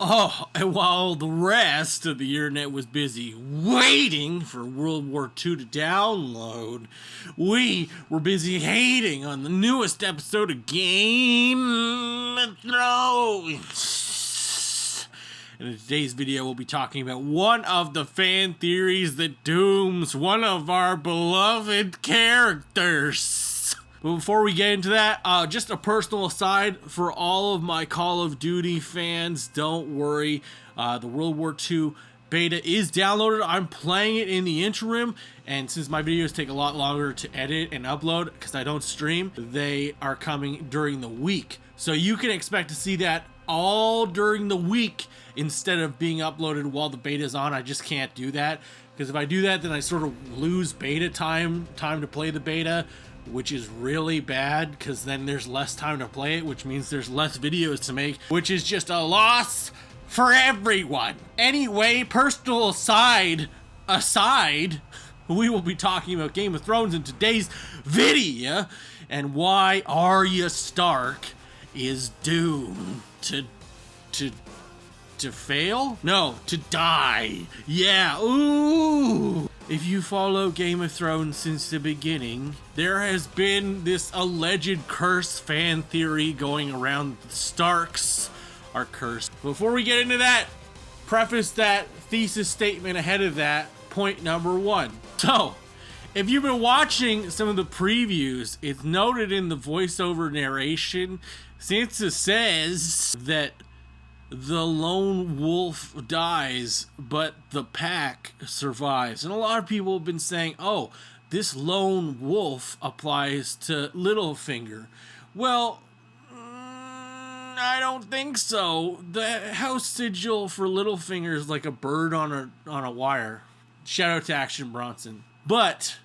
Oh, and while the rest of the internet was busy waiting for World War II to download, we were busy hating on the newest episode of Game of Thrones. And in today's video, we'll be talking about one of the fan theories that dooms one of our beloved characters. But before we get into that, just a personal aside for all of my Call of Duty fans, don't worry. The World War II beta is downloaded. I'm playing it in the interim, and since my videos take a lot longer to edit and upload because I don't stream, they are coming during the week. So you can expect to see that all during the week instead of being uploaded while the beta is on. I just can't do that, because if I do that, then I sort of lose beta time to play the beta, which is really bad, because then there's less time to play it, which means there's less videos to make, which is just a loss for everyone. Anyway, personal aside, we will be talking about Game of Thrones in today's video, and why Arya Stark is doomed to fail? No, to die. Yeah, ooh. If you follow Game of Thrones since the beginning, there has been this alleged curse fan theory going around. The Starks are cursed. Before we get into that, preface that thesis statement ahead of that. Point number one. So, if you've been watching some of the previews, it's noted in the voiceover narration, Sansa says that the lone wolf dies, but the pack survives. And a lot of people have been saying, oh, this lone wolf applies to Littlefinger. Well, I don't think so. The house sigil for Littlefinger is like a bird on a wire. Shout out to Action Bronson. But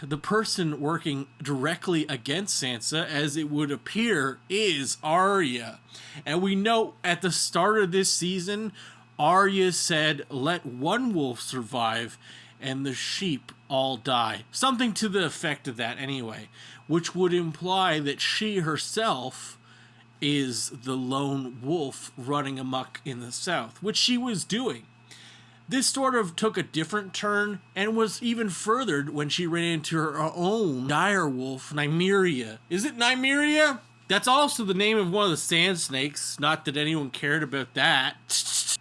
the person working directly against Sansa, as it would appear, is Arya. And we know at the start of this season, Arya said, let one wolf survive and the sheep all die. Something to the effect of that anyway, which would imply that she herself is the lone wolf running amok in the south, which she was doing. This sort of took a different turn and was even furthered when she ran into her own direwolf, Nymeria. Is it Nymeria? That's also the name of one of the sand snakes, not that anyone cared about that.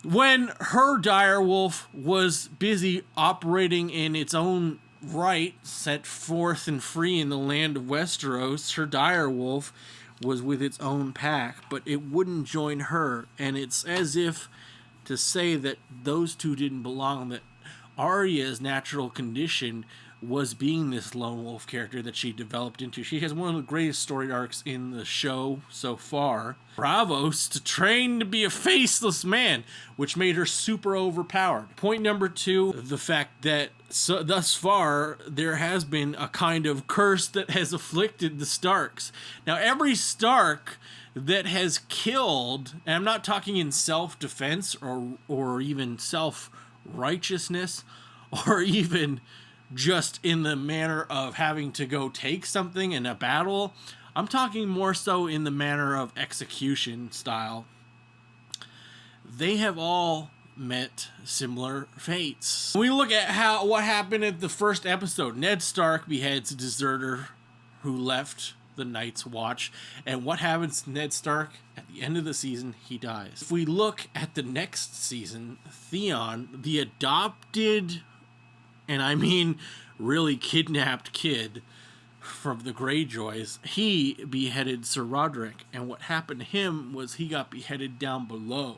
When her direwolf was busy operating in its own right, set forth and free in the land of Westeros, her direwolf was with its own pack, but it wouldn't join her, and it's as if to say that those two didn't belong, that Arya's natural condition was being this lone wolf character that she developed into. She has one of the greatest story arcs in the show so far. Bravos to train to be a faceless man, which made her super overpowered. Point number two, the fact that thus far there has been a kind of curse that has afflicted the Starks. Now, every Stark that has killed, and I'm not talking in self-defense or even self-righteousness, or even just in the manner of having to go take something in a battle. I'm talking more so in the manner of execution style. They have all met similar fates. When we look at what happened at the first episode, Ned Stark beheads a deserter who left the Night's Watch, and what happens to Ned Stark at the end of the season? He dies. If we look at the next season, Theon, the adopted, and I mean really kidnapped kid from the Greyjoys, he beheaded Sir Roderick, and what happened to him was he got beheaded down below.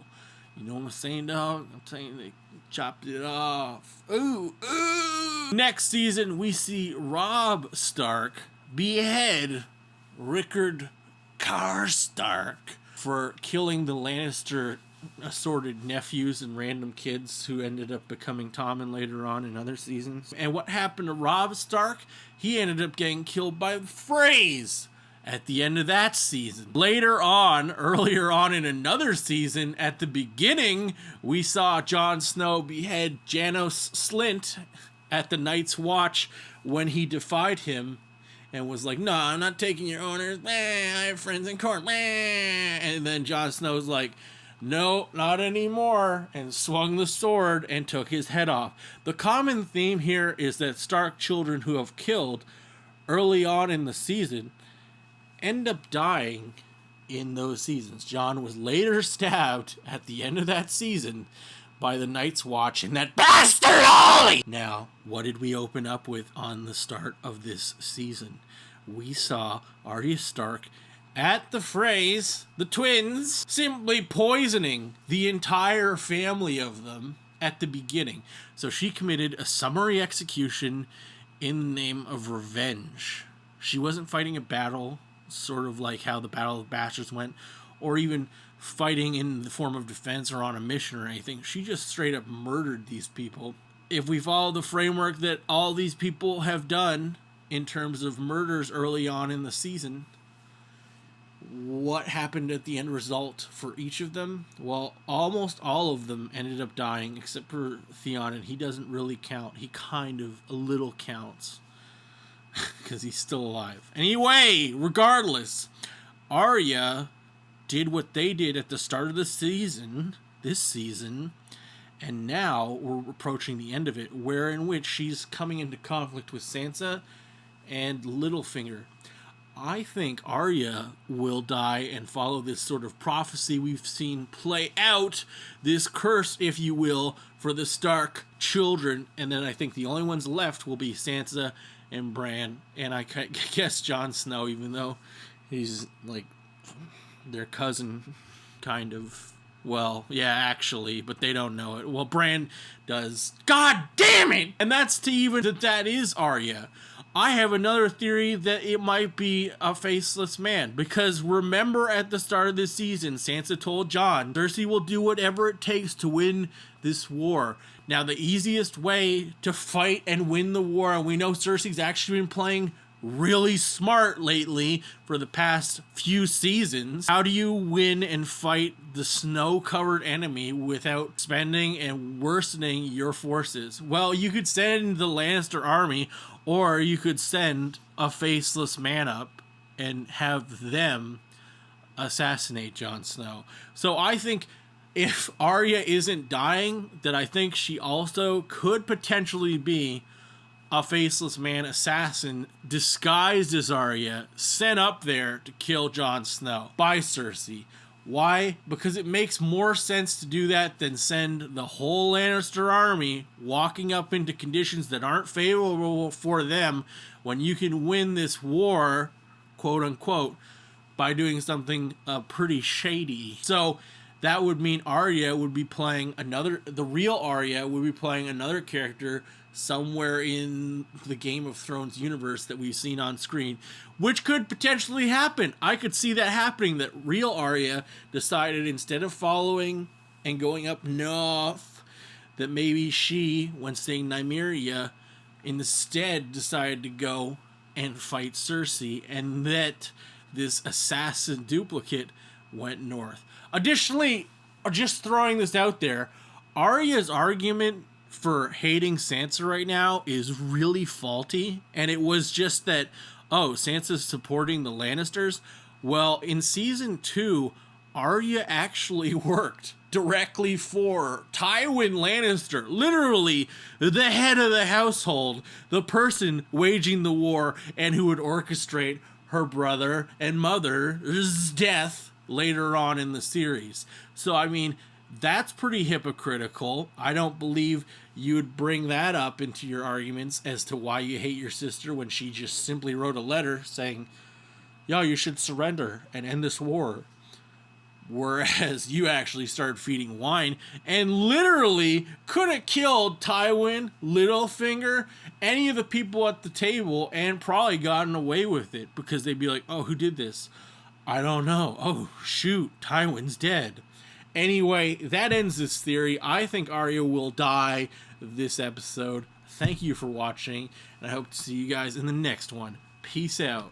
You know what I'm saying, dog? I'm saying they chopped it off. Ooh, ooh. Next season, we see Robb Stark behead Rickard Karstark for killing the Lannister assorted nephews and random kids who ended up becoming Tommen later on in other seasons. And what happened to Robb Stark? He ended up getting killed by Freys at the end of that season. Later on, earlier on in another season, at the beginning, we saw Jon Snow behead Janos Slynt at the Night's Watch when he defied him and was like, no, I'm not taking your orders. I have friends in court. And then Jon Snow's like, no, not anymore, and swung the sword and took his head off. The common theme here is that Stark children who have killed early on in the season end up dying in those seasons. Jon was later stabbed at the end of that season by the Night's Watch and that bastard Ollie! Now, what did we open up with on the start of this season? We saw Arya Stark at the Freys, the twins, simply poisoning the entire family of them at the beginning. So she committed a summary execution in the name of revenge. She wasn't fighting a battle, sort of like how the Battle of Bastards went, or even fighting in the form of defense or on a mission or anything. She just straight up murdered these people. If we follow the framework that all these people have done in terms of murders early on in the season, what happened at the end result for each of them? Well, almost all of them ended up dying, except for Theon, and he doesn't really count. He kind of a little counts, because he's still alive. Anyway, regardless, Arya did what they did at the start of the season, this season, and now we're approaching the end of it, in which she's coming into conflict with Sansa and Littlefinger. I think Arya will die and follow this sort of prophecy we've seen play out, this curse, if you will, for the Stark children, and then I think the only ones left will be Sansa and Bran, and I guess Jon Snow, even though he's like their cousin, kind of. Well, yeah, actually, but they don't know it. Well, Bran does. God damn it! And that's to even that is Arya. I have another theory that it might be a faceless man, because remember at the start of this season, Sansa told Jon, Cersei will do whatever it takes to win this war. Now, the easiest way to fight and win the war, and we know Cersei's actually been playing really smart lately for the past few seasons. How do you win and fight the snow-covered enemy without spending and worsening your forces? Well, you could send the Lannister army, or you could send a faceless man up and have them assassinate Jon Snow. So I think if Arya isn't dying, that I think she also could potentially be a faceless man assassin disguised as Arya, sent up there to kill Jon Snow by Cersei. Why? Because it makes more sense to do that than send the whole Lannister army walking up into conditions that aren't favorable for them when you can win this war, quote unquote, by doing something pretty shady. So that would mean Arya would be playing the real Arya would be playing another character somewhere in the Game of Thrones universe that we've seen on screen, which could potentially happen. I could see that happening, that real Arya decided instead of following and going up north, that maybe she, when staying Nymeria, instead decided to go and fight Cersei, and that this assassin duplicate went north. Additionally, just throwing this out there, Arya's argument for hating Sansa right now is really faulty, and it was just that, oh, Sansa's supporting the Lannisters. Well, in season 2, Arya actually worked directly for Tywin Lannister, literally the head of the household, the person waging the war and who would orchestrate her brother and mother's death later on in the series. So, I mean, that's pretty hypocritical. I don't believe you would bring that up into your arguments as to why you hate your sister when she just simply wrote a letter saying, yo, you should surrender and end this war. Whereas you actually started feeding wine and literally could have killed Tywin, Littlefinger, any of the people at the table, and probably gotten away with it, because they'd be like, oh, who did this? I don't know. Oh, shoot, Tywin's dead. Anyway, that ends this theory. I think Arya will die this episode. Thank you for watching, and I hope to see you guys in the next one. Peace out.